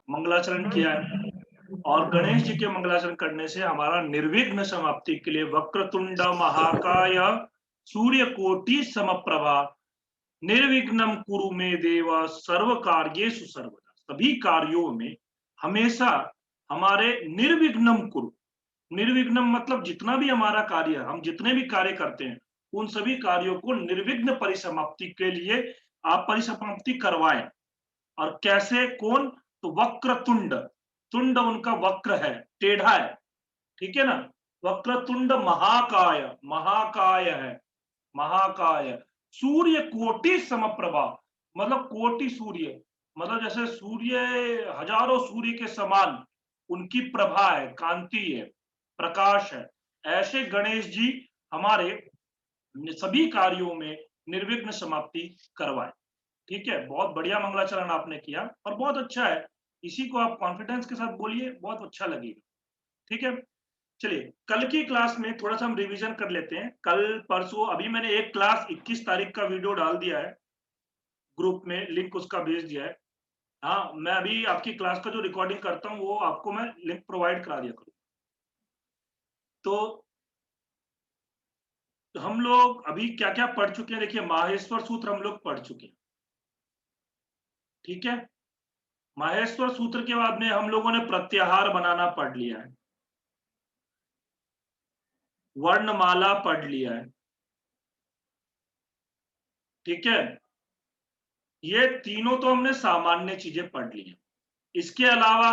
मंगलाचरण किया है, और गणेश जी के मंगलाचरण करने से हमारा निर्विघ्न समाप्ति के लिए वक्रतुंड महाकाय सूर्यकोटि समप्रभा निर्विघ्नं कुरु मे देव सर्व कार्येषु सर्वदा, सभी कार्यों में हमेशा हमारे निर्विघ्नं कुरु, निर्विघ्नं मतलब जितना भी हमारा कार्य है, हम जितने भी कार्य करते हैं उन सभी कार्यों को निर्विघ्न परिसमाप्ति के लिए आप परिसमाप्ति करवाएं। और कैसे, कौन? तो वक्रतुंड, तुंड उनका वक्र है, टेढ़ा है, ठीक है ना, वक्रतुंड महाकाय, महाकाय है, महाकाय सूर्य कोटि समप्रभा, मतलब कोटि सूर्य, मतलब जैसे सूर्य हजारों सूर्य के समान उनकी प्रभा है, कांति है, प्रकाश है, ऐसे गणेश जी हमारे सभी कार्यों में निर्विघ्न समाप्ति करवाए। ठीक है, बहुत बढ़िया मंगलाचरण आपने किया और बहुत अच्छा है, इसी को आप कॉन्फिडेंस के साथ बोलिए, बहुत अच्छा लगेगा। ठीक है, चलिए कल की क्लास में थोड़ा सा हम रिवीजन कर लेते हैं। कल परसों अभी मैंने एक क्लास 21 तारीख का वीडियो डाल दिया है ग्रुप में, लिंक उसका भेज दिया है। हाँ, मैं अभी आपकी क्लास का जो रिकॉर्डिंग करता हूँ वो आपको मैं लिंक प्रोवाइड करा दिया करूँ। तो हम लोग अभी क्या क्या पढ़ चुके हैं, देखिए माहेश्वर सूत्र हम लोग पढ़ चुके हैं। ठीक है, माहेश्वर सूत्र के बाद में हम लोगों ने प्रत्याहार बनाना पढ़ लिया है, वर्णमाला पढ़ लिया है। ठीक है, ये तीनों तो हमने सामान्य चीजें पढ़ ली हैं। इसके अलावा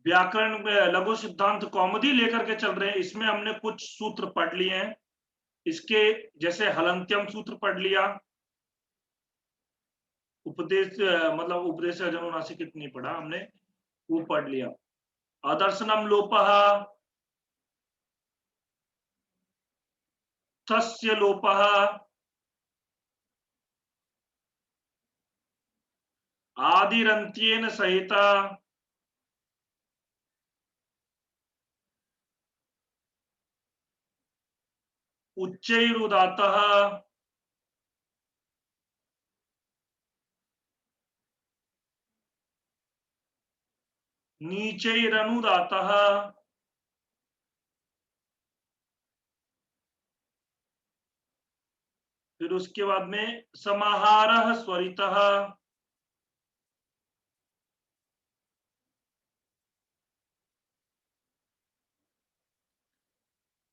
व्याकरण में लघु सिद्धांत कौमुदी लेकर के चल रहे हैं, इसमें हमने कुछ सूत्र पढ़ लिए हैं। इसके जैसे हलंत्यम सूत्र पढ़ लिया, उपदेश मतलब उपदेश अनुनासिक नहीं पढ़ा हमने, वो पढ़ लिया। आदर्शनम लोपः, तस्य लोपः, आदिरंत्येन सहित, उच्चैरुदात्तः, नीचैरनुदात्तः, फिर उसके बाद में समाहारः स्वरितः,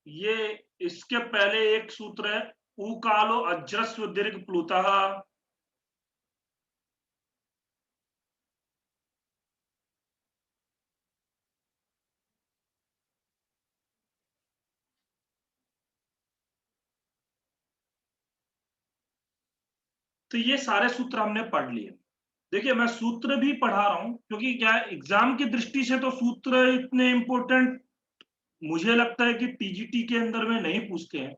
ये इसके पहले एक सूत्र है उकालो अज्रस्व दीर्घ प्लुतः, तो ये सारे सूत्र हमने पढ़ लिए। देखिए मैं सूत्र भी पढ़ा रहा हूं क्योंकि क्या एग्जाम की दृष्टि से तो सूत्र इतने इंपॉर्टेंट मुझे लगता है कि टीजीटी के अंदर में नहीं पूछते हैं,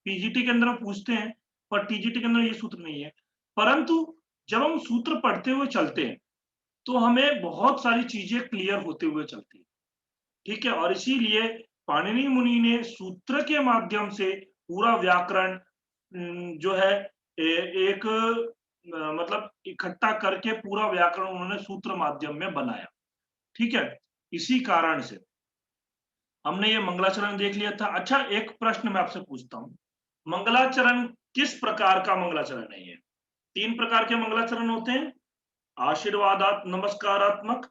पीजीटी के अंदर पूछते हैं, पर टीजीटी के अंदर ये सूत्र नहीं है। परंतु जब हम सूत्र पढ़ते हुए चलते हैं तो हमें बहुत सारी चीजें क्लियर होते हुए चलती है। ठीक है, और इसीलिए पाणिनि मुनि ने सूत्र के माध्यम से पूरा व्याकरण जो है एक मतलब इकट्ठा करके पूरा व्याकरण उन्होंने सूत्र माध्यम में बनाया। ठीक है, इसी कारण से हमने ये मंगलाचरण देख लिया था। अच्छा, एक प्रश्न मैं आपसे पूछता हूँ, मंगलाचरण किस प्रकार का मंगलाचरण है? ये 3 प्रकार के मंगलाचरण होते हैं, आशीर्वादात नमस्कारात्मक,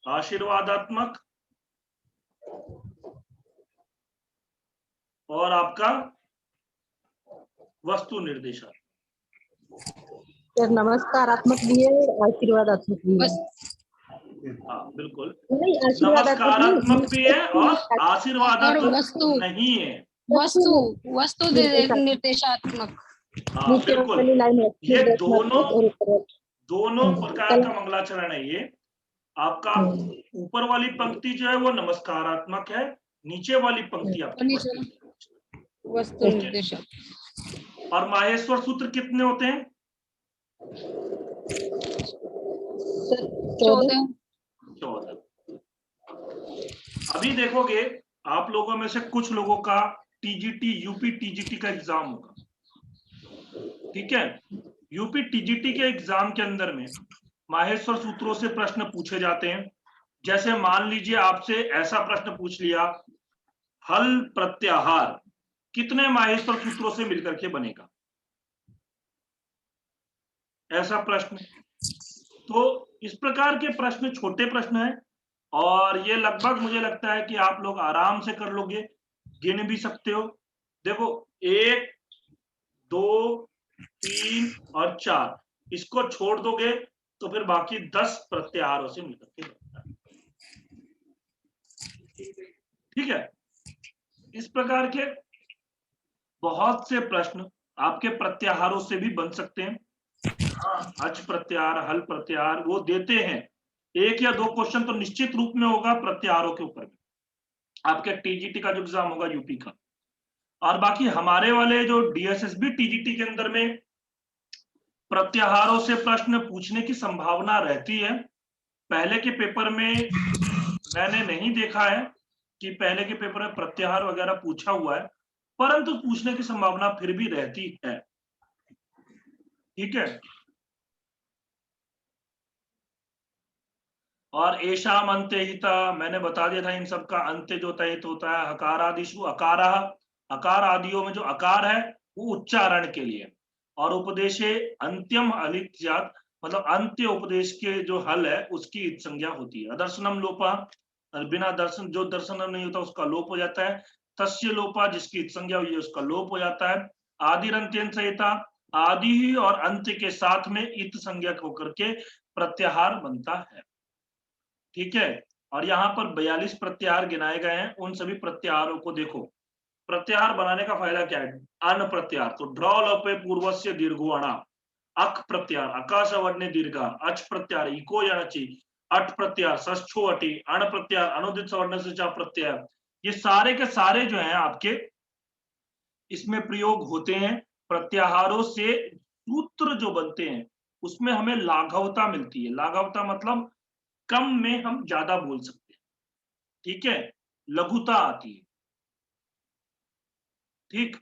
आशीर्वादात्मक और आपका वस्तु निर्देशक। सर नमस्कारात्मक भी है और आशीर्वादात्मक भी है। हाँ बिल्कुल, नहीं, नमस्कारात्मक भी है और आशीर्वादात्मक वस्तु नहीं है, वस्तु निर्देशात्मक। हाँ बिल्कुल, ये दोनों प्रकार का मंगलाचरण है। ये आपका ऊपर वाली पंक्ति जो है वो नमस्कारात्मक है, नीचे वाली पंक्ति आपकी वस्तु निर्देशक। और माहेश्वर सूत्र कितने होते हैं? 14। अभी देखोगे आप लोगों में से कुछ लोगों का टीजीटी यूपी टीजीटी का एग्जाम होगा। ठीक है, यूपी टीजीटी के एग्जाम के अंदर में माहेश्वर सूत्रों से प्रश्न पूछे जाते हैं। जैसे मान लीजिए आपसे ऐसा प्रश्न पूछ लिया, हल प्रत्याहार कितने माहेश्वर सूत्रों से मिलकर के बनेगा, ऐसा प्रश्न। तो इस प्रकार के प्रश्न छोटे प्रश्न हैं और ये लगभग मुझे लगता है कि आप लोग आराम से कर लोगे, गिन भी सकते हो। देखो 1 2 3 और 4 इसको छोड़ दोगे तो फिर बाकी 10 प्रत्याहारों से मिलकर के बनता है। ठीक है, इस प्रकार के बहुत से प्रश्न आपके प्रत्याहारों से भी बन सकते हैं। अच प्रत्याहार, हल प्रत्याहार वो देते हैं। 1 या 2 क्वेश्चन तो निश्चित रूप में होगा प्रत्याहारों के ऊपर आपके टीजीटी का जो एग्जाम होगा यूपी का। और बाकी हमारे वाले जो डीएसएसबी टीजीटी के अंदर में प्रत्याहारों से प्रश्न पूछने की संभावना रहती है। पहले के पेपर में मैंने नहीं देखा है कि पहले के पेपर में प्रत्याहार वगैरह पूछा हुआ है, परंतु पूछने की संभावना फिर भी रहती है। ठीक है, और एशाम अंत्य हिता मैंने बता दिया था, इन सब का अंत्य जो तहित होता है हकारादिषु अकारः, अकार आदियों में जो अकार है वो उच्चारण के लिए, और उपदेशे अंत्यम अलित्यात् मतलब अंत्य उपदेश के जो हल है उसकी इत संज्ञा होती है। अदर्शनम लोपा, बिना दर्शन जो दर्शन नहीं होता उसका लोप हो जाता है। तस्य लोपा जिसकी इत संज्ञा हुई है उसका लोप हो जाता है। आदिरंत्यन संहिता आदि ही और अंत्य के साथ में इत संज्ञा होकर के प्रत्याहार बनता है। ठीक है, और यहाँ पर 42 प्रत्याहार गिनाए गए हैं। उन सभी प्रत्याहारों को देखो। प्रत्याहार बनाने का फायदा क्या है? अन प्रत्याहार तो ड्रॉ लोपे पूर्वस्य दीर्घोअणा, अक प्रत्याहार आकाश वर्णे दीर्घा, अच प्रत्याहार इको यणचि, अट प्रत्याहार सच्छो अटी, अण प्रत्याहार अनुदित सवर्ण से चा प्रत्याहार। ये सारे के सारे जो हैं आपके इसमें प्रयोग होते हैं। प्रत्याहारों से सूत्र जो बनते हैं उसमें हमें लाघवता मिलती है। लाघवता मतलब कम में हम ज्यादा बोल सकते हैं। ठीक है, लघुता आती है। ठीक,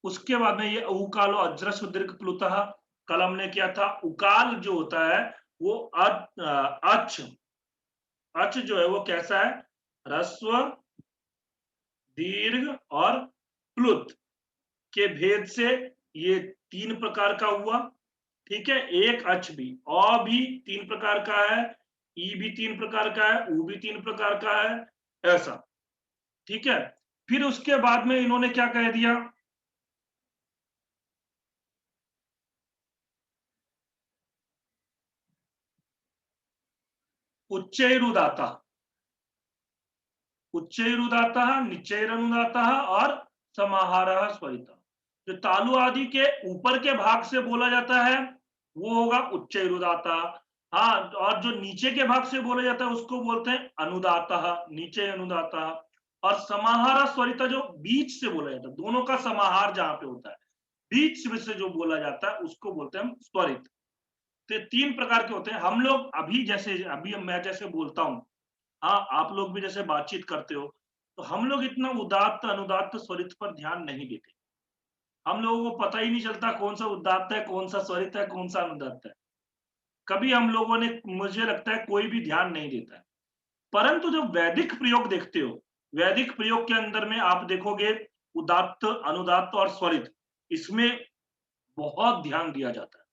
उसके बाद में ये उकालो अज्रस्व दीर्घ प्लुतः, कल हमने किया था उकाल जो होता है वो अच, अच जो है वो कैसा है? ह्रस्व दीर्घ और प्लुत के भेद से ये 3 प्रकार का हुआ। ठीक है, एक अच भी, अ भी 3 प्रकार का है, ई भी 3 प्रकार का है, उ भी 3 प्रकार का है, ऐसा। ठीक है, फिर उसके बाद में इन्होंने क्या कह दिया? उच्चैरुदाता, उच्चैरुदाता, निचैरनुदाता और समाहारः स्वरितः। जो तालु आदि के ऊपर के भाग से बोला जाता है वो होगा उच्चैरुदाता। हाँ, और जो नीचे के भाग से बोला जाता है उसको बोलते हैं अनुदाता, नीचे अनुदाता। और समाहार स्वरिता जो बीच से बोला जाता है, दोनों का समाहार जहां पे होता है, बीच में से जो बोला जाता है उसको बोलते हैं हम स्वरित। तो 3 प्रकार के होते हैं। हम लोग अभी जैसे अभी मैं जैसे बोलता हूँ, हाँ आप लोग भी जैसे बातचीत करते हो, तो हम लोग इतना उदात्त अनुदात्त स्वरित पर ध्यान नहीं देते। हम लोगों को पता ही नहीं चलता कौन सा उदात्त है, कौन सा स्वरित है, कौन सा अनुदात्त है। कभी हम लोगों ने, मुझे लगता है कोई भी ध्यान नहीं देता है। परंतु जब वैदिक प्रयोग देखते हो, वैदिक प्रयोग के अंदर में आप देखोगे उदात्त अनुदात्त और स्वरित, इसमें बहुत ध्यान दिया जाता है।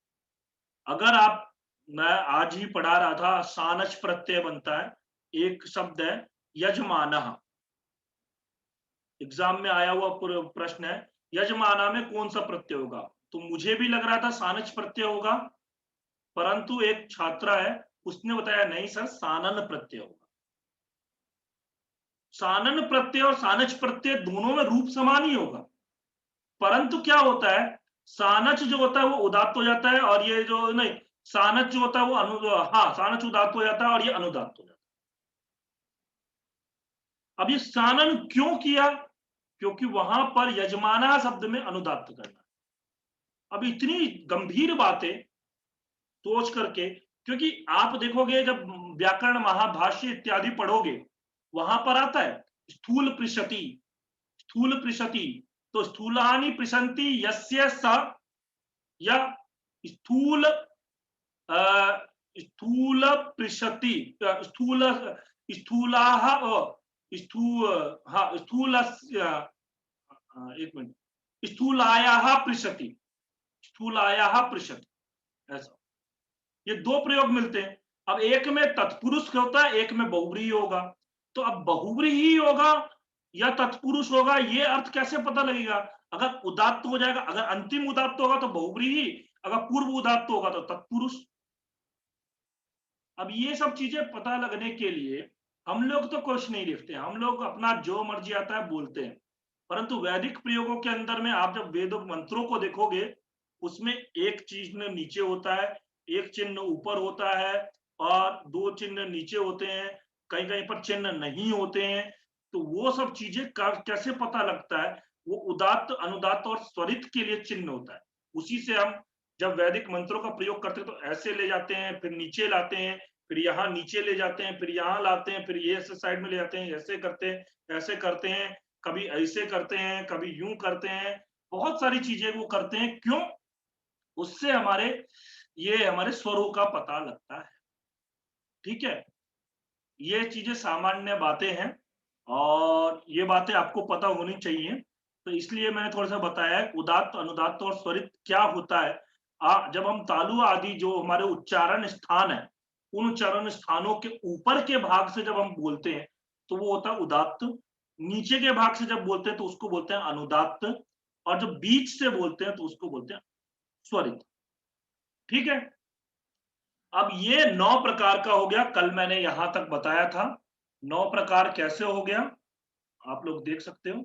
अगर आप, मैं आज ही पढ़ा रहा था, सानच प्रत्यय बनता है, एक शब्द है यजमानः, एग्जाम में आया हुआ प्रश्न है यजमाना में कौन सा प्रत्यय होगा। तो मुझे भी लग रहा था सानच प्रत्यय होगा, परंतु एक छात्रा है उसने बताया नहीं सर सानन प्रत्यय होगा। सानन प्रत्यय और सानच प्रत्यय दोनों में रूप समान ही होगा, परंतु क्या होता है, सानच जो होता है वो उदात्त हो जाता है, और ये जो नहीं, सानच जो होता है वो हाँ सानच उदात्त हो जाता है और ये अनुदात्त हो जाता है। अब ये सानन क्यों किया? क्योंकि वहां पर यजमाना शब्द में अनुदात्त करना। अब इतनी गंभीर बातें सोच करके, क्योंकि आप देखोगे जब व्याकरण महाभाष्य इत्यादि पढ़ोगे वहां पर आता है स्थूल पृशति, स्थूल पृशति, तो स्थूलानि पृशन्ति यस्य स या स्थूल स्थूल पृषति स्थूल स्थूलाः स्थूल एक मिनट स्थूलायाः पृषति स्थूलायाः पृषति, ऐसा ये दो प्रयोग मिलते हैं। अब एक में तत्पुरुष होता है, एक में बहुव्रीहि होगा। तो अब बहुव्रीहि होगा या तत्पुरुष होगा, ये अर्थ कैसे पता लगेगा? अगर उदात्त हो जाएगा, अगर अंतिम उदात्त होगा तो बहुव्रीहि, अगर पूर्व उदात्त होगा तो तत्पुरुष। अब ये सब चीजें पता लगने के लिए हम लोग तो कुछ नहीं लिखते, हम लोग अपना जो मर्जी आता है बोलते हैं। परंतु वैदिक प्रयोगों के अंदर में आप जब वेद मंत्रों को देखोगे, उसमें एक चिन्ह नीचे होता है, एक चिन्ह ऊपर होता है और दो चिन्ह नीचे होते हैं, कहीं कहीं पर चिन्ह नहीं होते हैं। तो वो सब चीजें कैसे पता लगता है? वो उदात्त, अनुदात्त और स्वरित के लिए चिन्ह होता है। उसी से हम जब वैदिक मंत्रों का प्रयोग करते हैं तो ऐसे ले जाते हैं, फिर नीचे लाते हैं, फिर यहाँ नीचे ले जाते हैं, फिर यहाँ लाते हैं, फिर ये ऐसे साइड में ले जाते हैं, ऐसे करते हैं, ऐसे करते हैं, कभी ऐसे करते हैं, कभी यूं करते हैं, बहुत सारी चीजें वो करते हैं। क्यों? उससे हमारे स्वरों का पता लगता है। ठीक है, ये चीजें सामान्य बातें हैं और ये बातें आपको पता होनी चाहिए। तो इसलिए मैंने थोड़ा सा बताया है उदात्त, अनुदात्त और स्वरित क्या होता है। जब हम तालु आदि जो हमारे उच्चारण स्थान है, उन उच्चारण स्थानों के ऊपर के भाग से जब हम बोलते हैं तो वो होता है उदात्त। नीचे के भाग से जब बोलते हैं तो उसको बोलते हैं अनुदात्त, और जब बीच से बोलते हैं तो उसको बोलते हैं स्वरित। ठीक है, अब ये 9 प्रकार का हो गया, कल मैंने यहां तक बताया था। 9 प्रकार कैसे हो गया आप लोग देख सकते हो।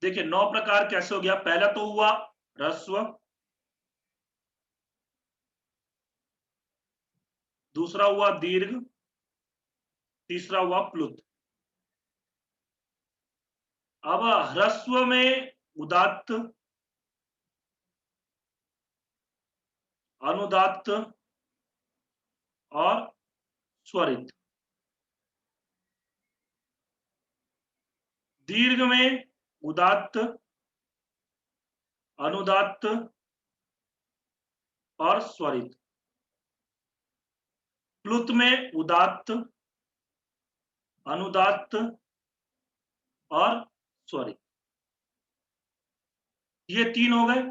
देखिए 9 प्रकार कैसे हो गया। पहला तो हुआ ह्रस्व, दूसरा हुआ दीर्घ, तीसरा हुआ प्लुत। अब ह्रस्व में उदात्त, अनुदात्त और स्वरित। दीर्घ में उदात्त, अनुदात्त और स्वरित। प्लुत में उदात्त, अनुदात्त और स्वरित। ये 3 हो गए।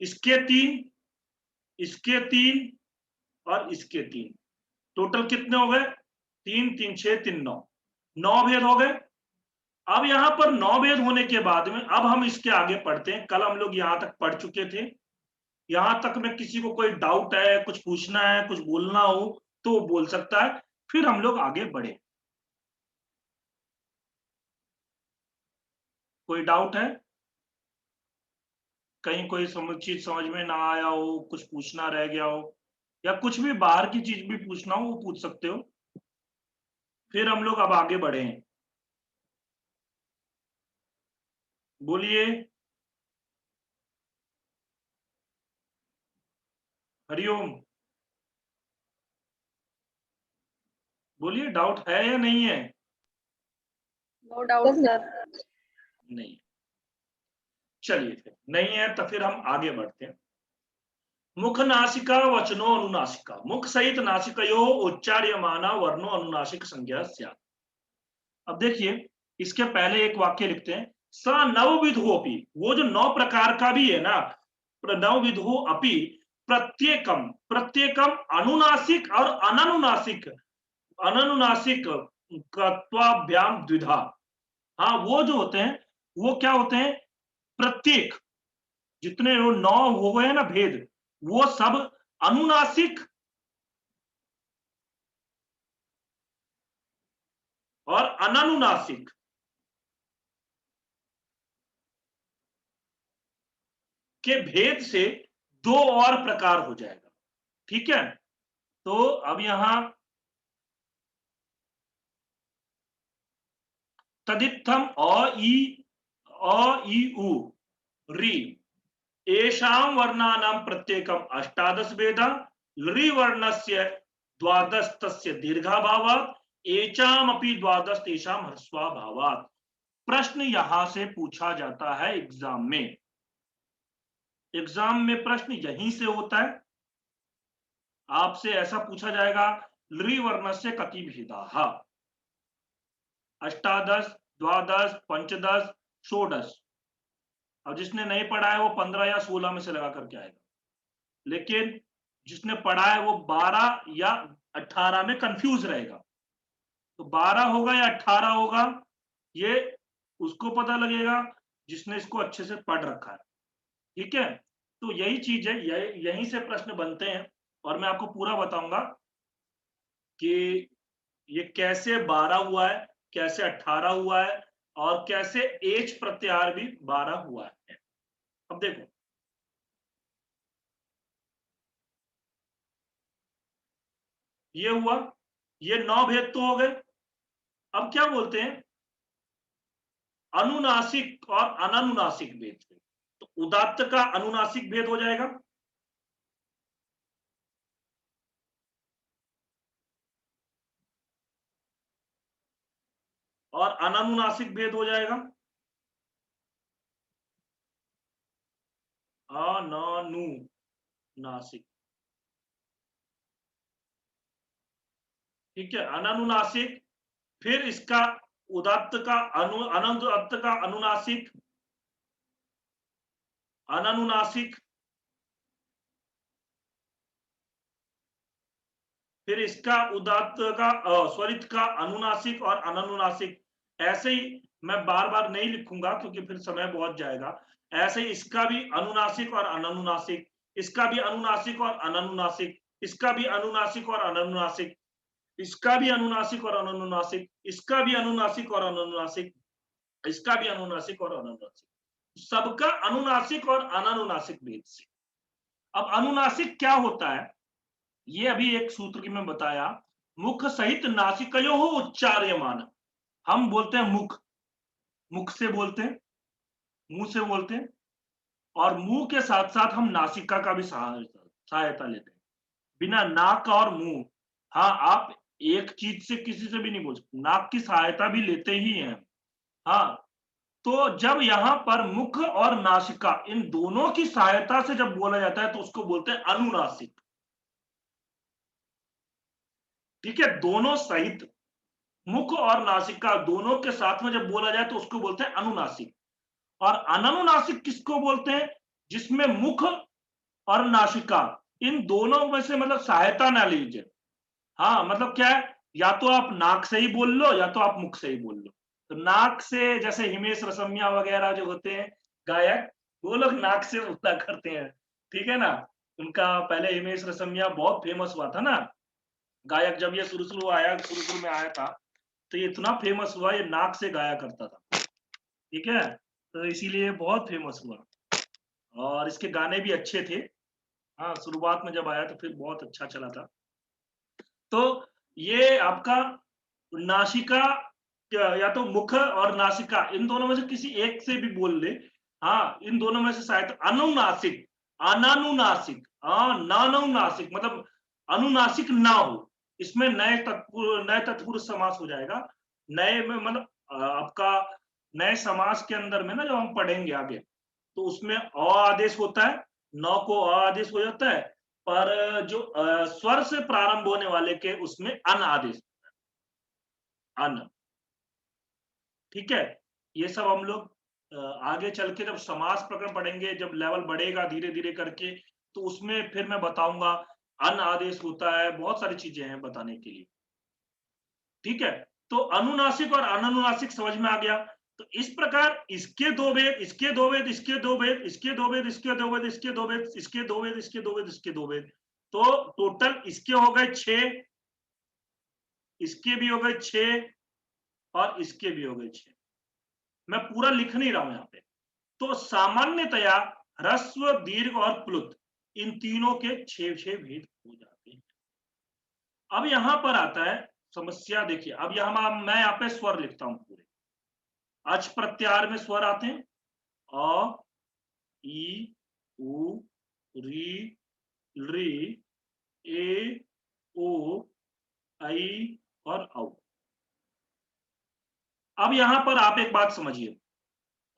इसके 3, इसके 3 और इसके 3, टोटल कितने हो गए? 3 3 6 3 9, 9 भेद हो गए। अब यहां पर 9 भेद होने के बाद में अब हम इसके आगे पढ़ते हैं। कल हम लोग यहां तक पढ़ चुके थे। यहां तक में किसी को कोई डाउट है, कुछ पूछना है, कुछ बोलना हो तो वो बोल सकता है, फिर हम लोग आगे बढ़े। कोई डाउट है? कहीं कोई चीज समझ में ना आया हो, कुछ पूछना रह गया हो, या कुछ भी बाहर की चीज भी पूछना हो वो पूछ सकते हो। फिर हम लोग अब आगे बढ़े हैं। बोलिए। हरिओम। बोलिए, डाउट है या नहीं है? No doubt sir. नहीं। चलिए, फिर नहीं है तो फिर हम आगे बढ़ते हैं। मुख नासिका वचनो अनुनासिका, मुख सहित नासिकयो उच्चार्यमाना वर्णो अनुनासिक संज्ञा स्यात्। अब देखिए, इसके पहले एक वाक्य लिखते हैं। स नवविधो अपि, वो जो 9 प्रकार का भी है ना, नवविधो अपि प्रत्येकम, प्रत्येकम अनुनासिक और अननुनासिक, अननुनासिक कत्वाभ्याम द्विधा। हाँ, वो जो होते हैं वो क्या होते हैं? प्रत्येक, जितने वो 9 हो गए ना भेद, वो सब अनुनासिक और अननुनासिक के भेद से 2 और प्रकार हो जाएगा। ठीक है, तो अब यहां तदित्थम अ ई उ री एषां वर्णानां प्रत्येकम 18 भेदा लृ वर्णस्य द्वादस्तस्य दीर्घाभावात् एचामपि द्वादश तेषाम ह्रस्वाभावात्। प्रश्न यहां से पूछा जाता है एग्जाम में। एग्जाम में प्रश्न यहीं से होता है। आपसे ऐसा पूछा जाएगा, लृ वर्णस्य कति भेदाः, अष्टादश, द्वादश, पंचदश, षोडश। अब जिसने नहीं पढ़ा है वो 15 या 16 में से लगा करके आएगा, लेकिन जिसने पढ़ा है वो 12 या 18 में कंफ्यूज रहेगा। तो 12 होगा या 18 होगा ये उसको पता लगेगा जिसने इसको अच्छे से पढ़ रखा है। ठीक है, तो यही चीज है, यहीं से प्रश्न बनते हैं और मैं आपको पूरा बताऊंगा कि ये कैसे 12 हुआ है, कैसे 18 हुआ है और कैसे एच प्रत्याहार भी 12 हुआ है। अब देखो, ये हुआ, ये 9 भेद तो हो गए। अब क्या बोलते हैं, अनुनासिक और अनानुनासिक भेद। तो उदात्त का अनुनासिक भेद हो जाएगा, और अनानुनासिक भेद हो जाएगा अनानुनासिक। ठीक है, अनानुनासिक, फिर इसका उदात्त का अनंत का अनुनासिक, अनानुनासिक, फिर इसका उदात्त का स्वरित का अनुनासिक और अनानुनासिक। ऐसे ही मैं बार बार नहीं लिखूंगा क्योंकि फिर समय बहुत जाएगा। ऐसे ही इसका भी अनुनासिक और अनानुनासिक, इसका भी अनुनासिक और अनानुनासिक, इसका भी अनुनासिक और अनानुनासिक, इसका भी अनुनासिक और अनानुनासिक, इसका भी अनुनासिक और अनानुनासिक, इसका भी अनुनासिक और अनानुनासिक, सबका अनुनासिक और अनानुनासिक भेद से। अब अनुनासिक क्या होता है, ये अभी एक सूत्र की मैं बताया, मुख सहित नासिकयो हो उच्चार्यमान। हम बोलते हैं मुख, मुख से बोलते हैं, मुंह से बोलते हैं, और मुंह के साथ साथ हम नासिका का भी सहायता लेते हैं। बिना नाक और मुंह, हाँ आप एक चीज से किसी से भी नहीं बोल सकते, नाक की सहायता भी लेते ही हैं। हाँ, तो जब यहां पर मुख और नासिका इन दोनों की सहायता से जब बोला जाता है तो उसको बोलते हैं अनुनासिक। ठीक है, दोनों सहित, मुख और नासिका दोनों के साथ में जब बोला जाए तो उसको बोलते हैं अनुनासिक। और अनानुनासिक किसको बोलते हैं, जिसमें मुख और नासिका इन दोनों में से मतलब सहायता ना लीजिए। हाँ मतलब क्या है, या तो आप नाक से ही बोल लो या तो आप मुख से ही बोल लो। तो नाक से जैसे हिमेश रेशमिया वगैरह जो होते हैं गायक, वो लोग नाक से बोला करते हैं। ठीक है ना, उनका पहले हिमेश रेशमिया बहुत फेमस हुआ था ना गायक, जब ये शुरू शुरू आया, शुरू शुरू में आया था तो ये इतना फेमस हुआ, ये नाक से गाया करता था। ठीक है, तो इसीलिए बहुत फेमस हुआ और इसके गाने भी अच्छे थे। हाँ, शुरुआत में जब आया तो फिर बहुत अच्छा चला था। तो ये आपका नासिका, या तो मुख और नासिका इन दोनों में से किसी एक से भी बोल ले। हाँ, इन दोनों में से शायद अनुनासिक, अनानुनासिक, हाँ नानुनासिक मतलब अनुनासिक ना हो, इसमें नए तत्पुरुष समास हो जाएगा। नए में मतलब आपका नए समास के अंदर में ना जो हम पढ़ेंगे आगे, तो उसमें अ आदेश होता है, नौ को अ आदेश हो जाता है, पर जो स्वर से प्रारंभ होने वाले के उसमें अन आदेश, अन। ठीक है, ये सब हम लोग आगे चल के जब समास प्रकरण पढ़ेंगे, जब लेवल बढ़ेगा धीरे धीरे करके, तो उसमें फिर मैं बताऊंगा अन आदेश होता है, बहुत सारी चीजें हैं बताने के लिए। ठीक है, तो अनुनासिक और अनानुनासिक समझ में आ गया। तो इस प्रकार इसके दो भेद, इसके दो भेद, इसके दो भेद, इसके दो भेद, इसके दो भेद, इसके दो भेद, इसके दो भेद, इसके दो भेद, इसके दो भेद, तो टोटल इसके हो गए 6, इसके भी हो गए 6 और इसके भी हो गए 6। मैं पूरा लिख नहीं रहा हूं यहाँ पे। तो सामान्यतया ह्रस्व, दीर्घ और प्लुत इन तीनों के 6 भेद हो जाते हैं। अब यहां पर आता है समस्या, देखिए अब यहां मैं यहाँ पे स्वर लिखता हूं पूरे। अच प्रत्याहार में स्वर आते हैं अ, ई, उ, री, ली, ए ओ आई और औ। अब यहां पर आप एक बात समझिए,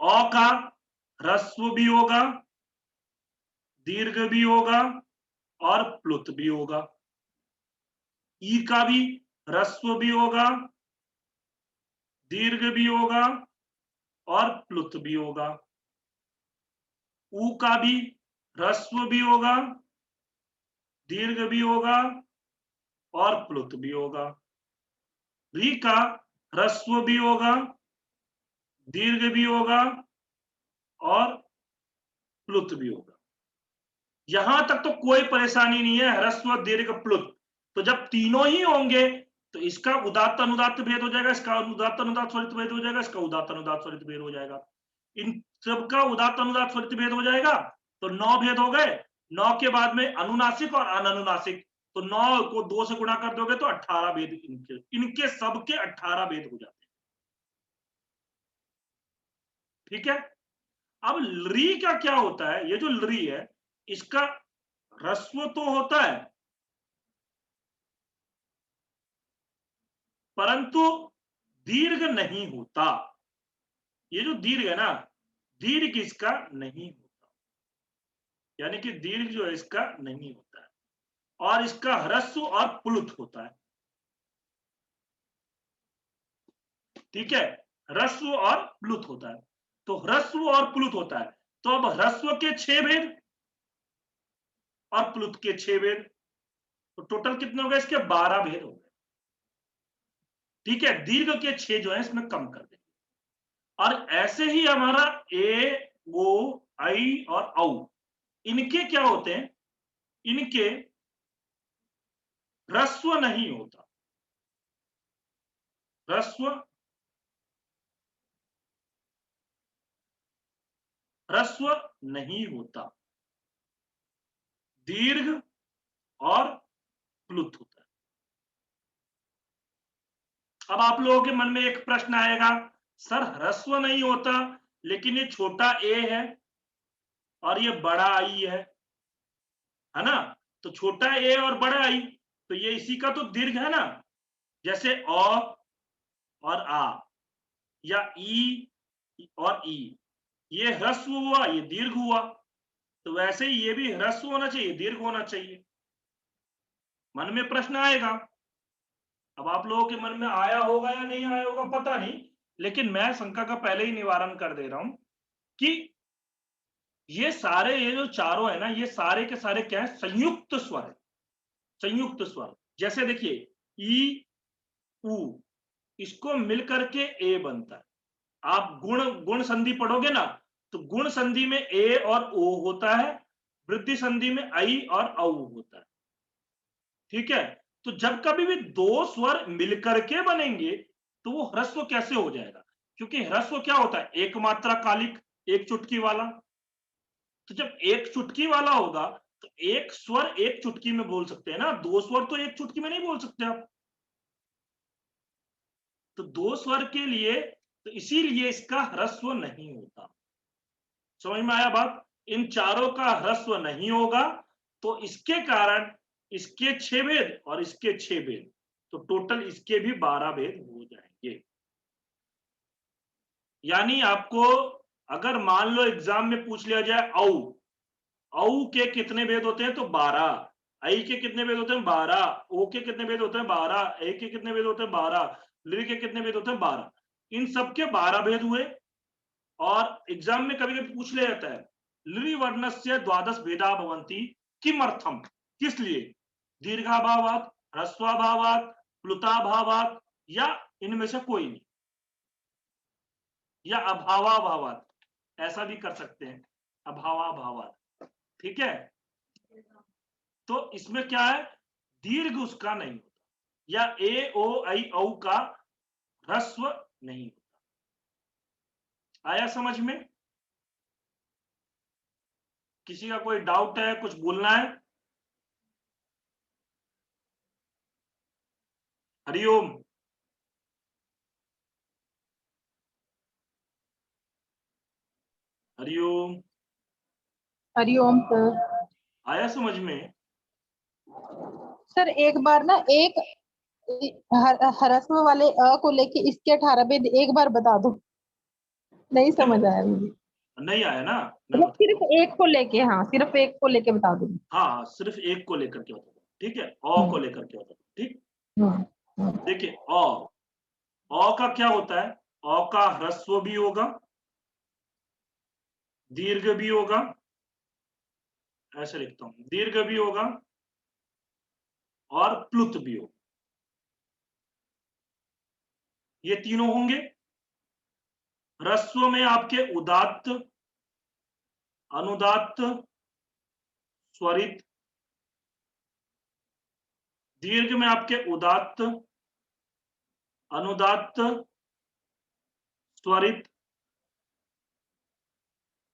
अ का ह्रस्व भी होगा, दीर्घ भी होगा और प्लुत भी होगा। ई का भी ह्रस्व भी होगा, दीर्घ भी होगा और प्लुत भी होगा। ऊ का भी ह्रस्व भी होगा, दीर्घ भी होगा और प्लुत भी होगा। री का ह्रस्व भी होगा, दीर्घ भी होगा और प्लुत भी होगा। यहां तक तो कोई परेशानी नहीं है, ह्रस्व दीर्घ प्लुत। तो जब तीनों ही होंगे तो इसका उदात्त अनुदात्त भेद हो जाएगा, इसका उदात्त अनुदात्त स्वरित भेद हो जाएगा, इसका उदात्त अनुदात्त स्वरित भेद हो जाएगा। इन सबका उदात्त अनुदात्त स्वरित भेद हो जाएगा तो 9 भेद हो गए। 9 के बाद में अनुनासिक और अननुनासिक, तो 9 को 2 से गुणा कर दोगे तो 18 भेद इनके सबके 18 भेद हो जाते हैं। ठीक है। अब री का क्या होता है, ये जो री है इसका ह्रस्व तो होता है परंतु दीर्घ नहीं होता। ये जो दीर्घ है ना, दीर्घ इसका नहीं होता, यानी कि दीर्घ जो है इसका नहीं होता है और इसका ह्रस्व और प्लुत होता है। ठीक है, ह्रस्व और प्लुत होता है। तो ह्रस्व और प्लुत होता है, तो अब ह्रस्व के 6 भेद और प्लुत के 6 भेद, तो टोटल कितने हो गए इसके? 12 भेद हो गए। ठीक है, दीर्घ के 6 जो है इसमें कम कर देंगे। और ऐसे ही हमारा ए ओ आई और औ, इनके क्या होते हैं? इनके ह्रस्व नहीं होता, ह्रस्व ह्रस्व नहीं होता, दीर्घ और प्लुत होता है। अब आप लोगों के मन में एक प्रश्न आएगा, सर ह्रस्व नहीं होता लेकिन ये छोटा ए है और ये बड़ा आई है ना? तो छोटा ए और बड़ा आई तो ये इसी का तो दीर्घ है ना, जैसे अ और आ या ई और ई, ये ह्रस्व हुआ, ये दीर्घ हुआ। तो वैसे ही ये भी ह्रस्व होना चाहिए, दीर्घ होना चाहिए। मन में प्रश्न आएगा। अब आप लोगों के मन में आया होगा या नहीं आया होगा पता नहीं, लेकिन मैं शंका का पहले ही निवारण कर दे रहा हूं कि ये जो चारों है ना, ये सारे के सारे क्या है? संयुक्त स्वर है, संयुक्त स्वर। जैसे देखिए ई उ, इसको मिलकर के ए बनता है। आप गुण गुण संधि पढ़ोगे ना, तो गुण संधि में ए और ओ होता है, वृद्धि संधि में आई और औ होता है। ठीक है, तो जब कभी भी दो स्वर मिलकर के बनेंगे तो वो ह्रस्व कैसे हो जाएगा? क्योंकि ह्रस्व क्या होता है? एक मात्रा कालिक, एक चुटकी वाला। तो जब एक चुटकी वाला होगा तो एक स्वर एक चुटकी में बोल सकते हैं ना, दो स्वर तो एक चुटकी में नहीं बोल सकते आप। तो दो स्वर के लिए, तो इसीलिए इसका ह्रस्व नहीं होता। समझ में आया बात? इन चारों का ह्रस्व नहीं होगा तो इसके कारण इसके 6 भेद और इसके 6 भेद, तो टोटल इसके भी 12 भेद हो जाएंगे। यानी आपको अगर मान लो एग्जाम में पूछ लिया जाए औ, औ के कितने भेद होते हैं? तो 12। आई के कितने भेद होते हैं? 12। ओ के कितने भेद होते हैं? 12। ए के कितने भेद होते हैं? 12। लृ के कितने भेद होते हैं? 12। इन सबके 12 भेद हुए। और एग्जाम में कभी कभी पूछ लिया जाता है लृ वर्णस्य द्वादश भेदा भवन्ति किमर्थम, किस लिए? दीर्घाभावात, ह्रस्वाभावात, प्लुताभावात या इनमें से कोई नहीं, या अभावाभावात, ऐसा भी कर सकते हैं, अभावाभावात। ठीक है, तो इसमें क्या है? दीर्घ उसका नहीं होता, या ए ओ आई औ का ह्रस्व नहीं होता। आया समझ में? किसी का कोई डाउट है, कुछ बोलना है? हरिओम। हरिओम। हरिओम सर। आया समझ में? सर एक बार ना एक ह्रस्व वाले अ को लेके इसके 18 भेद एक बार बता दो, नहीं समझ आया मुझे। नहीं आया ना, मैं मतलब बताता सिर्फ हूँ। एक को लेके, हाँ सिर्फ एक को लेके बता दो। हाँ, सिर्फ एक को लेकर के बताता हूँ, ठीक है, अ को हम्म लेकर के बताता हूँ, ठीक। हम्म देखिए अ का क्या होता है, अ का ह्रस्व भी होगा, दीर्घ भी होगा, ऐसे लिखता हूं, दीर्घ भी होगा और प्लुत भी होगा, ये तीनों होंगे। ह्रस्व में आपके उदात्त, अनुदात्त, स्वरित। दीर्घ में आपके उदात्त, अनुदात्त, स्वरित।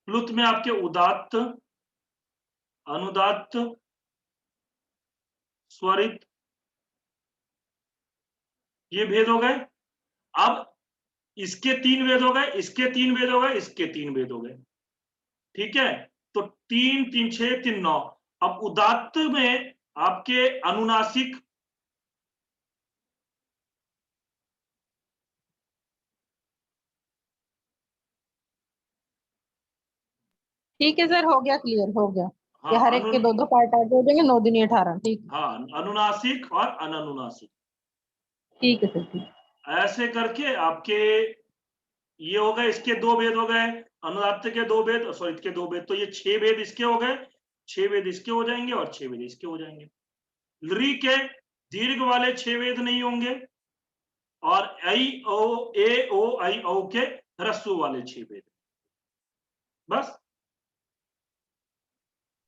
प्लुत में आपके उदात्त, अनुदात्त, स्वरित, ये भेद हो गए। अब इसके 3 भेद हो गए, इसके 3 भेद हो गए, इसके 3 भेद हो गए, ठीक है। तो 3 3 6 3 9। अब उदात्त में आपके अनुनासिक, ठीक है सर, हो गया, क्लियर हो गया। ये हाँ हर एक के दो दो पार्ट आगे हो जाएंगे, 9 दूनी 18, ठीक। हाँ, अनुनासिक और अननुनासिक, ठीक है सर, ठीक। ऐसे करके आपके ये हो गए, इसके 2 भेद हो गए, अनुदात्त के 2 भेद, स्वरित के 2 भेद, तो ये 6 भेद इसके हो गए, 6 भेद इसके हो जाएंगे और 6 भेद इसके हो जाएंगे। लृ के दीर्घ वाले 6 भेद नहीं होंगे और ऐ ओ ए ओ ऐ औ के ह्रस्व वाले 6 भेद, बस।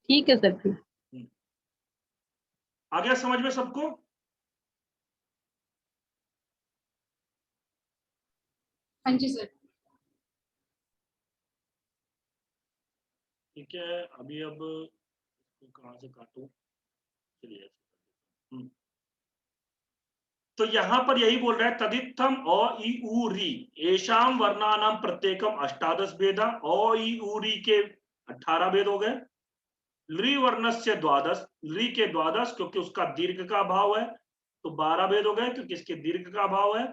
ठीक है सर, ठीक। आ गया समझ में सबको? हाँ जी सर। ठीक है, अभी अब कहां से काटूं, चलिए। तो यहां पर यही बोल रहा है, तदित्थम अ इ उ री एषाम वर्णानाम प्रत्येकम अष्टादश भेदा। अ इ उ री के 18 भेद हो गए। लृ वर्णस्य द्वादश, लृ के द्वादश क्योंकि उसका दीर्घ का अभाव है, तो 12 भेद हो गए क्योंकि इसके दीर्घ का अभाव है।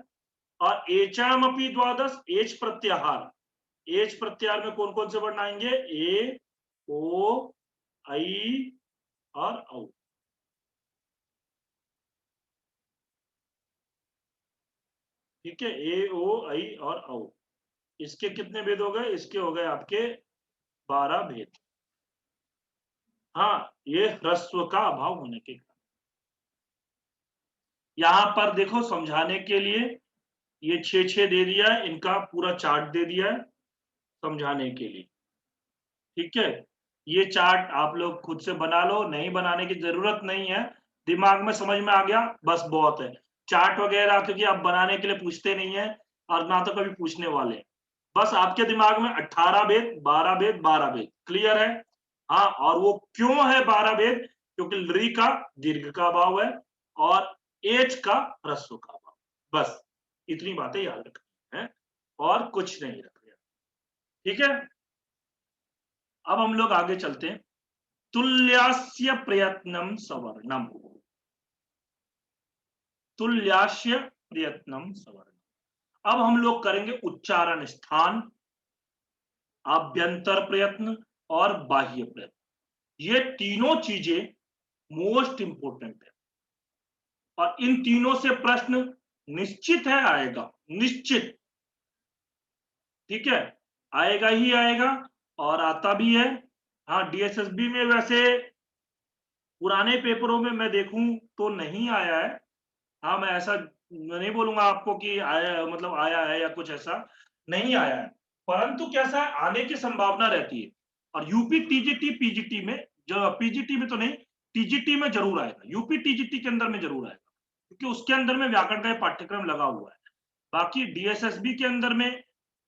और एचाम अपि द्वादश, एच प्रत्याहार, एच प्रत्याहार में कौन कौन से वर्ण आएंगे, ए ओ आई और औ, ठीक है, ए ओ आई और औ। इसके कितने भेद हो गए, इसके हो गए आपके 12 भेद। हाँ, ये ह्रस्व का अभाव होने के कारण। यहां पर देखो समझाने के लिए ये 6 दे दिया है, इनका पूरा चार्ट दे दिया है समझाने के लिए, ठीक है। ये चार्ट आप लोग खुद से बना लो, नहीं बनाने की जरूरत नहीं है, दिमाग में समझ में आ गया बस बहुत है। चार्ट वगैरह क्योंकि आप बनाने के लिए पूछते नहीं है और ना तो कभी पूछने वाले हैं। बस आपके दिमाग में 18 भेद, 12 भेद, 12 भेद क्लियर है। हाँ, और वो क्यों है 12 भेद, क्योंकि लृ का दीर्घ का अभाव है और एच का ह्रस्व का अभाव, बस इतनी बातें याद रखनी है और कुछ नहीं रखना, ठीक है। अब हम लोग आगे चलते हैं। तुल्यास्य प्रयत्नम सवर्णम, तुल्यास्य प्रयत्नम सवर्णम। अब हम लोग करेंगे उच्चारण स्थान, आभ्यंतर प्रयत्न और बाह्य प्रयत्न। ये तीनों चीजें मोस्ट इंपोर्टेंट है और इन तीनों से प्रश्न निश्चित है आएगा, निश्चित, ठीक है, आएगा ही आएगा और आता भी है। हाँ, डीएसएसबी में वैसे पुराने पेपरों में मैं देखूं तो नहीं आया है। हाँ, मैं ऐसा नहीं बोलूंगा आपको कि आया मतलब आया है या कुछ ऐसा नहीं आया है, परंतु कैसा है, आने की संभावना रहती है। और यूपी टीजीटी पीजीटी में, जो पीजीटी में तो नहीं, टीजीटी में जरूर आएगा, यूपी टीजीटी के अंदर में जरूर आएगा क्योंकि उसके अंदर में व्याकरण का पाठ्यक्रम लगा हुआ है। बाकी डीएसएसबी के अंदर में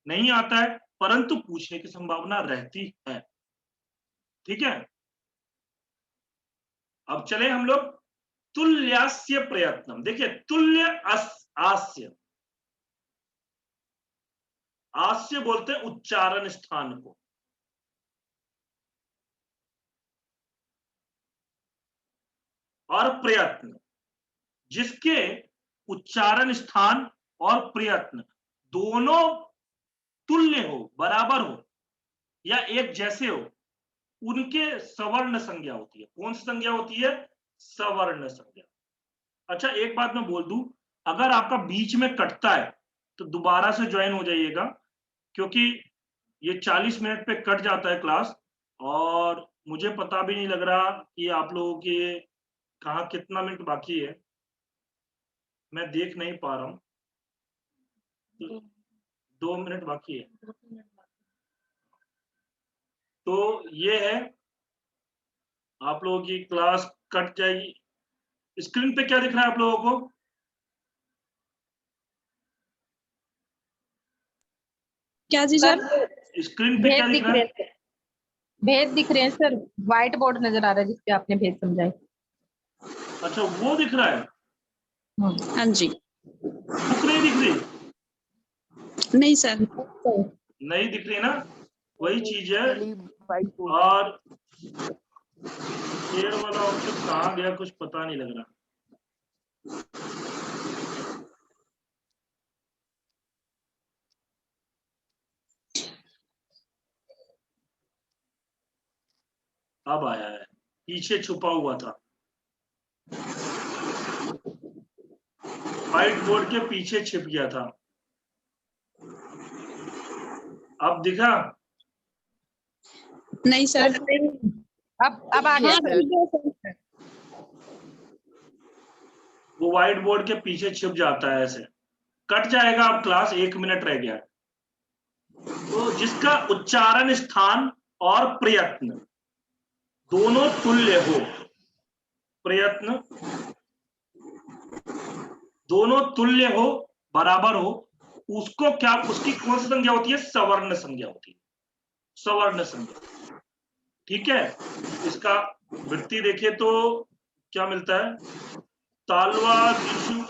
नहीं आता है, परंतु पूछने की संभावना रहती है, ठीक है। अब चले हम लोग तुल्यास्य प्रयत्नम। देखिए तुल्य आस्य, आस्य बोलते हैं उच्चारण स्थान को, और प्रयत्न, जिसके उच्चारण स्थान और प्रयत्न दोनों तुल्य हो, बराबर हो या एक जैसे हो, उनके सवर्ण संज्ञा होती है। कौन सी संज्ञा होती है? सवर्ण संज्ञा। अच्छा, एक बात मैं बोल दूं, अगर आपका बीच में कटता है तो दोबारा से ज्वाइन हो जाइएगा, क्योंकि ये 40 मिनट पे कट जाता है क्लास, और मुझे पता भी नहीं लग रहा कि आप लोगों के कहाँ कितना मिनट बाकी है, मैं देख नहीं पा रहा हूँ। 2 मिनट बाकी है। तो ये है, आप लोगों की क्लास कट जाएगी। स्क्रीन पे क्या दिख रहा है आप लोगों को? क्या जी सर? स्क्रीन पे क्या भेद दिख दिख रहा रहे है? हैं, भेद दिख रहे हैं सर। व्हाइट बोर्ड नजर आ रहा है जिसपे आपने भेद समझाए। अच्छा, वो दिख रहा है, हाँ जी। बुक नहीं दिख रही? नहीं सर। नहीं दिख रही ना, वही चीज है। व्हाइट बोर्ड और शेयर वाला ऑप्शन कहाँ गया, कुछ पता नहीं लग रहा। अब आया है, पीछे छुपा हुआ था, व्हाइट बोर्ड के पीछे छिप गया था। अब दिखा? नहीं सर। अब आ गया हाँ सर। ठीक है सर। वो व्हाइट बोर्ड के पीछे छिप जाता है, ऐसे कट जाएगा। अब क्लास 1 मिनट रह गया। तो जिसका उच्चारण स्थान और प्रयत्न दोनों तुल्य हो, प्रयत्न दोनों तुल्य हो, बराबर हो, उसको क्या, उसकी कौन सी संज्ञा होती है? सवर्ण संज्ञा होती है, सवर्ण संज्ञा। ठीक है, इसका वृत्ति देखे तो क्या मिलता है? तालवा दिशु